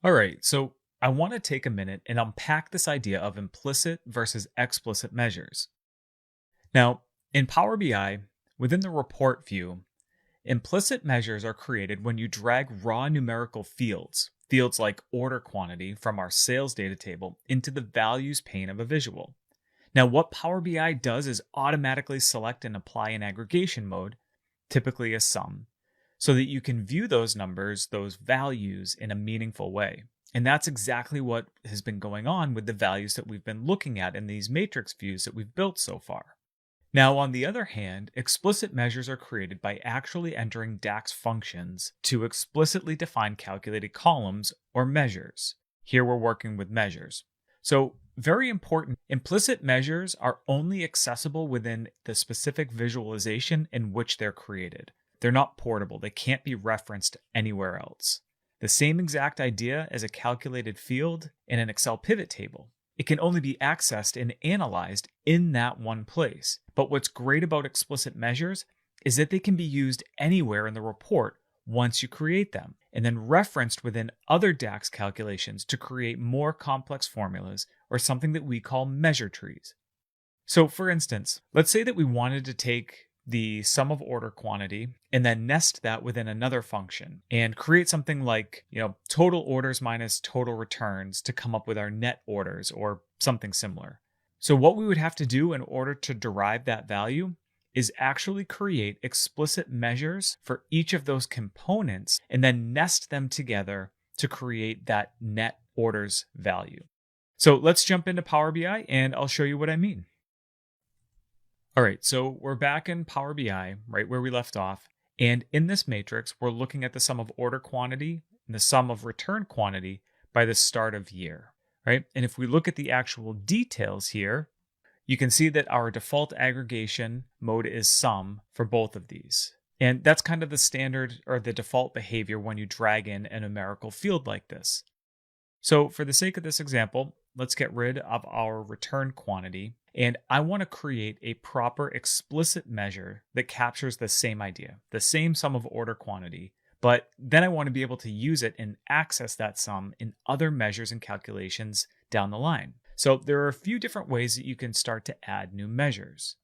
All right, so I want to take a minute and unpack this idea of implicit versus explicit measures. Now, in Power BI, within the report view, implicit measures are created when you drag raw numerical fields like order quantity from our sales data table into the values pane of a visual. Now, what Power BI does is automatically select and apply an aggregation mode, typically a sum, so that you can view those numbers, those values, in a meaningful way. And that's exactly what has been going on with the values that we've been looking at in these matrix views that we've built so far. Now, on the other hand, explicit measures are created by actually entering DAX functions to explicitly define calculated columns or measures. Here we're working with measures. So, very important, implicit measures are only accessible within the specific visualization in which they're created. They're not portable, they can't be referenced anywhere else. The same exact idea as a calculated field in an Excel pivot table. It can only be accessed and analyzed in that one place. But what's great about explicit measures is that they can be used anywhere in the report once you create them, and then referenced within other DAX calculations to create more complex formulas or something that we call measure trees. So for instance, let's say that we wanted to take the sum of order quantity and then nest that within another function and create something like, total orders minus total returns to come up with our net orders or something similar. So what we would have to do in order to derive that value is actually create explicit measures for each of those components and then nest them together to create that net orders value. So let's jump into Power BI and I'll show you what I mean. All right, so we're back in Power BI, right where we left off. And in this matrix, we're looking at the sum of order quantity and the sum of return quantity by the start of year, right? And if we look at the actual details here, you can see that our default aggregation mode is sum for both of these. And that's kind of the standard or the default behavior when you drag in a numerical field like this. So for the sake of this example, let's get rid of our return quantity. And I want to create a proper explicit measure that captures the same idea, the same sum of order quantity, but then I want to be able to use it and access that sum in other measures and calculations down the line. So there are a few different ways that you can start to add new measures.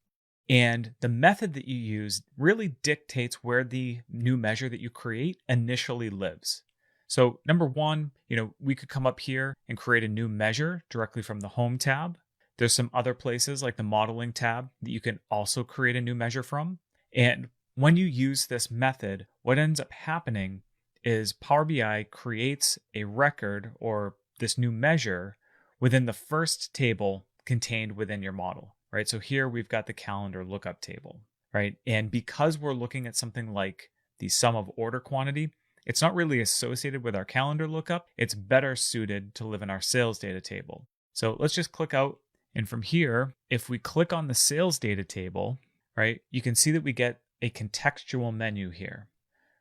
And the method that you use really dictates where the new measure that you create initially lives. So number one, we could come up here and create a new measure directly from the Home tab. There's some other places like the Modeling tab that you can also create a new measure from. And when you use this method, what ends up happening is Power BI creates a record or this new measure within the first table contained within your model, right? So here we've got the calendar lookup table, right? And because we're looking at something like the sum of order quantity, it's not really associated with our calendar lookup. It's better suited to live in our sales data table. So let's just click out. And from here, if we click on the sales data table, right, you can see that we get a contextual menu here.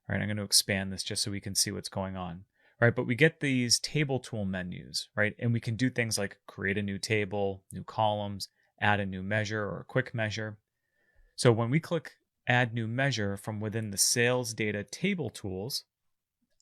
All right, I'm going to expand this just so we can see what's going on. Right, but we get these table tool menus, right? And we can do things like create a new table, new columns, add a new measure or a quick measure. So when we click add new measure from within the sales data table tools,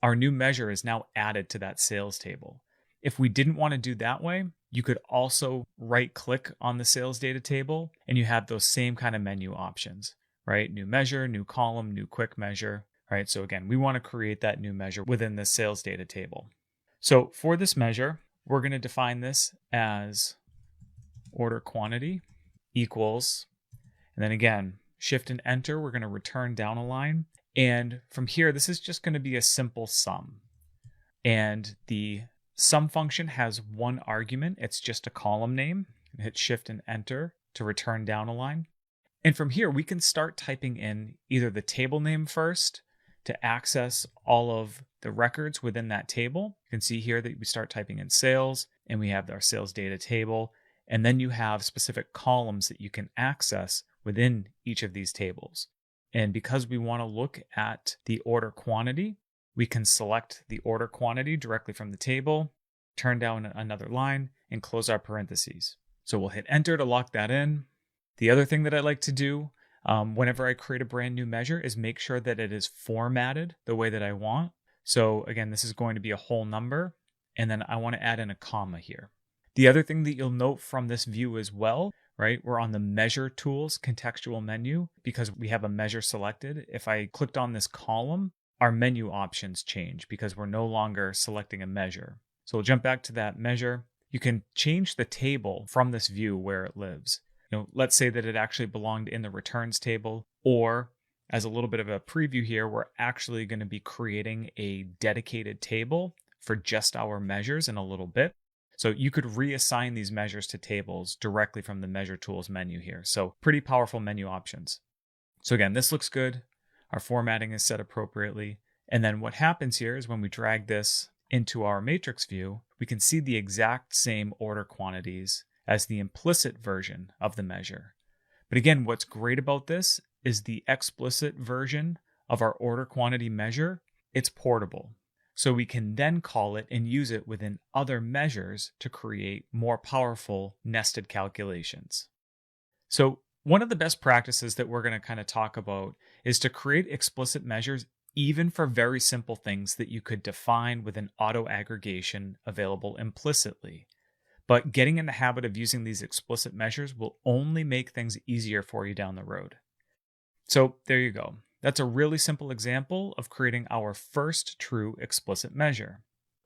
our new measure is now added to that sales table. If we didn't want to do that way, you could also right click on the sales data table and you have those same kind of menu options, right? New measure, new column, new quick measure, right? So again, we want to create that new measure within the sales data table. So for this measure, we're going to define this as order quantity equals, and then again, shift and enter, we're going to return down a line. And from here, this is just going to be a simple sum. And the sum function has one argument. It's just a column name. Hit shift and enter to return down a line. And from here, we can start typing in either the table name first to access all of the records within that table. You can see here that we start typing in sales and we have our sales data table. And then you have specific columns that you can access within each of these tables. And because we want to look at the order quantity, we can select the order quantity directly from the table, turn down another line, and close our parentheses. So we'll hit enter to lock that in. The other thing that I like to do whenever I create a brand new measure is make sure that it is formatted the way that I want. So again, this is going to be a whole number. and then I want to add in a comma here. The other thing that you'll note from this view as well, right? We're on the Measure Tools contextual menu because we have a measure selected. If I clicked on this column, our menu options change because we're no longer selecting a measure. So we'll jump back to that measure. You can change the table from this view where it lives. Let's say that it actually belonged in the returns table, or as a little bit of a preview here, we're actually going to be creating a dedicated table for just our measures in a little bit. So you could reassign these measures to tables directly from the Measure Tools menu here. So pretty powerful menu options. So again, this looks good. Our formatting is set appropriately. And then what happens here is when we drag this into our matrix view, we can see the exact same order quantities as the implicit version of the measure. But again, what's great about this is the explicit version of our order quantity measure, it's portable. So we can then call it and use it within other measures to create more powerful nested calculations. So one of the best practices that we're going to kind of talk about is to create explicit measures even for very simple things that you could define with an auto aggregation available implicitly. But getting in the habit of using these explicit measures will only make things easier for you down the road. So there you go. That's a really simple example of creating our first true explicit measure.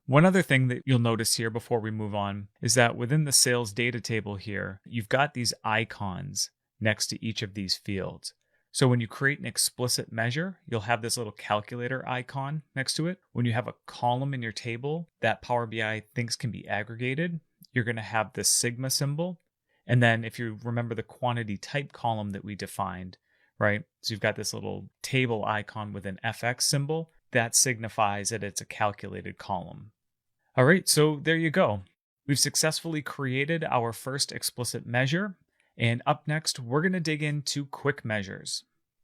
One other thing that you'll notice here before we move on is that within the sales data table here, you've got these icons next to each of these fields. So when you create an explicit measure, you'll have this little calculator icon next to it. When you have a column in your table that Power BI thinks can be aggregated, you're going to have this sigma symbol. And then if you remember the quantity type column that we defined, right? So you've got this little table icon with an FX symbol that signifies that it's a calculated column. All right, so there you go. We've successfully created our first explicit measure. And up next, we're going to dig into quick measures.